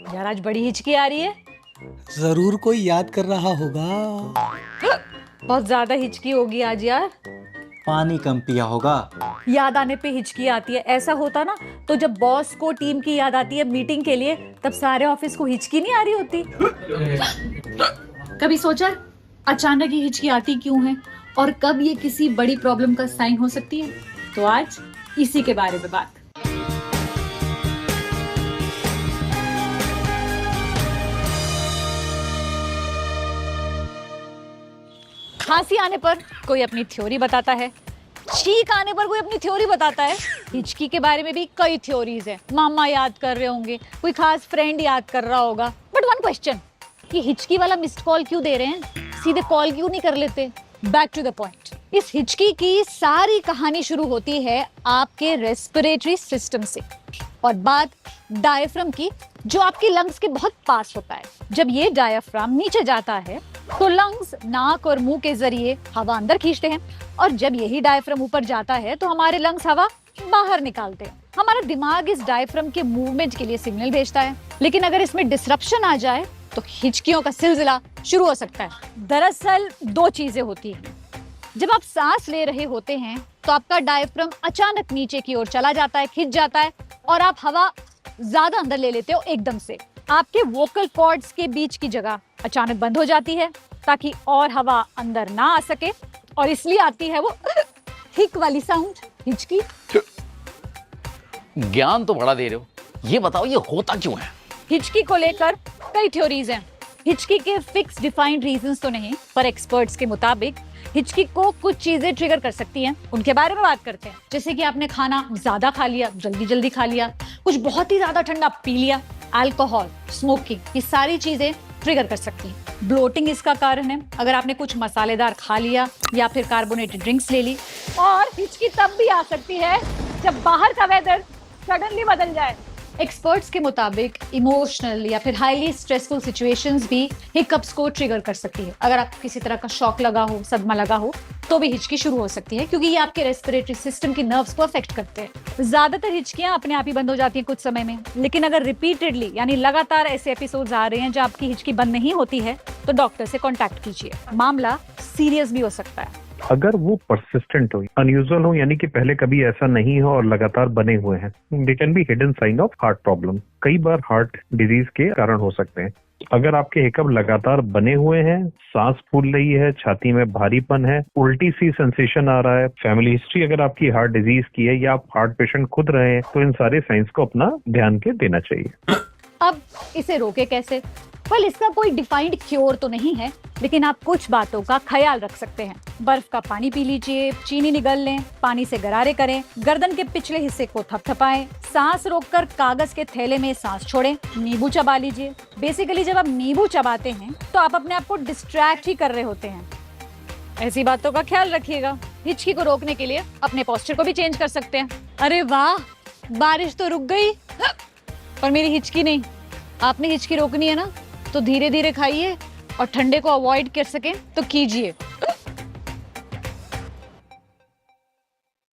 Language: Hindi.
यार आज बड़ी हिचकी आ रही है। जरूर कोई याद कर रहा होगा। बहुत ज्यादा हिचकी होगी आज यार। पानी कम पिया होगा। याद आने पे हिचकी आती है, ऐसा होता ना तो जब बॉस को टीम की याद आती है मीटिंग के लिए, तब सारे ऑफिस को हिचकी नहीं आ रही होती। कभी सोचा अचानक ही हिचकी आती क्यों है और कब ये किसी बड़ी प्रॉब्लम का साइन हो सकती है? तो आज इसी के बारे में बात। खांसी आने पर कोई अपनी थ्योरी बताता है, छींक आने पर कोई अपनी थ्योरी बताता है। हिचकी के बारे में भी कई थ्योरीज है। मामा याद कर रहे होंगे, कोई खास फ्रेंड याद कर रहा होगा। बट वन क्वेश्चन, ये हिचकी वाला मिस्ड कॉल क्यों दे रहे हैं? सीधे कॉल क्यों नहीं कर लेते? Back to the point. इस हिचकी की सारी कहानी शुरू होती है आपके रेस्पिरेटरी सिस्टम से और बात डायफ्राम की, जो आपके लंग्स के बहुत पास होता है। जब ये डायफ्राम नीचे जाता है तो लंग्स नाक और मुंह के जरिए हवा अंदर खींचते हैं और जब यही डायफ्राम ऊपर जाता है तो हमारे लंग्स हवा बाहर निकालते हैं। हमारा दिमाग इस डायफ्राम के मूवमेंट के लिए सिग्नल भेजता है, लेकिन अगर इसमें डिसरप्शन आ जाए तो हिचकियों का सिलसिला शुरू हो सकता है। दरअसल दो चीजें होती हैं। जब आप सांस ले रहे होते हैं तो आपका डायफ्राम अचानक नीचे की ओर चला जाता है, खिंच जाता है और आप हवा ज्यादा अंदर ले लेते हो एकदम से। आपके वोकल कॉर्ड्स के बीच की जगह अचानक बंद हो जाती है ताकि और हवा अंदर ना आ सके, और इसलिए आती है वो हिक वाली साउंड, हिचकी। ज्ञान तो बड़ा दे रहे हो, ये बताओ ये होता क्यों है? हिचकी को लेकर कई थ्योरीज हैं। हिचकी के फिक्स डिफाइंड रीजंस तो नहीं, पर एक्सपर्ट्स के मुताबिक हिचकी को कुछ चीजें ट्रिगर कर सकती हैं। उनके बारे में बात करते हैं। जैसे कि आपने खाना ज्यादा खा लिया, जल्दी जल्दी खा लिया, कुछ बहुत ही ज्यादा ठंडा पी लिया, अल्कोहल, स्मोकिंग, ये सारी चीजें ट्रिगर कर सकती हैं। ब्लोटिंग इसका कारण है, अगर आपने कुछ मसालेदार खा लिया या फिर कार्बोनेटेड ड्रिंक्स ले ली। और हिचकी तब भी आ सकती है जब बाहर का वेदर सडनली बदल जाए। एक्सपर्ट्स के मुताबिक इमोशनल या फिर हाईली स्ट्रेसफुल सिचुएशंस भी हिकअप्स को ट्रिगर कर सकती है। अगर आपको किसी तरह का शॉक लगा हो, सदमा लगा हो, तो भी हिचकी शुरू हो सकती है, क्योंकि ये आपके रेस्पिरेटरी सिस्टम की नर्व्स को अफेक्ट करते हैं। ज्यादातर हिचकियां अपने आप ही बंद हो जाती हैं कुछ समय में, लेकिन अगर रिपीटेडली यानी लगातार ऐसे एपिसोड्स आ रहे हैं जब आपकी हिचकी बंद नहीं होती है तो डॉक्टर से कॉन्टैक्ट कीजिए। मामला सीरियस भी हो सकता है। अगर वो परसिस्टेंट हो, अनयूजुअल हो, यानी कि पहले कभी ऐसा नहीं हो और लगातार बने हुए हैं, they can be hidden sign of heart problem. कई बार हार्ट डिजीज के कारण हो सकते हैं। अगर आपके हिकअप लगातार बने हुए हैं, सांस फूल रही है, छाती में भारीपन है, उल्टी सी सेंसेशन आ रहा है, फैमिली हिस्ट्री अगर आपकी हार्ट डिजीज की है या आप हार्ट पेशेंट खुद रहे हैं, तो इन सारे साइंस को अपना ध्यान के देना चाहिए। अब इसे रोके कैसे? वेल, इसका कोई डिफाइंड क्योर तो नहीं है, लेकिन आप कुछ बातों का ख्याल रख सकते हैं। बर्फ का पानी पी लीजिए, चीनी निगल लें, पानी से गरारे करें, गर्दन के पिछले हिस्से को थपथपाएं, सांस रोककर कागज के थैले में सांस छोड़ें, नींबू चबा लीजिए। बेसिकली जब आप नींबू चबाते हैं तो आप अपने आप को डिस्ट्रैक्ट ही कर रहे होते हैं। ऐसी बातों का ख्याल रखिएगा। हिचकी को रोकने के लिए अपने पोस्चर को भी चेंज कर सकते हैं। अरे वाह, बारिश तो रुक गई, पर मेरी हिचकी नहीं। आपने हिचकी रोकनी है ना, तो धीरे धीरे खाइए और ठंडे को अवॉइड कर सके तो कीजिए।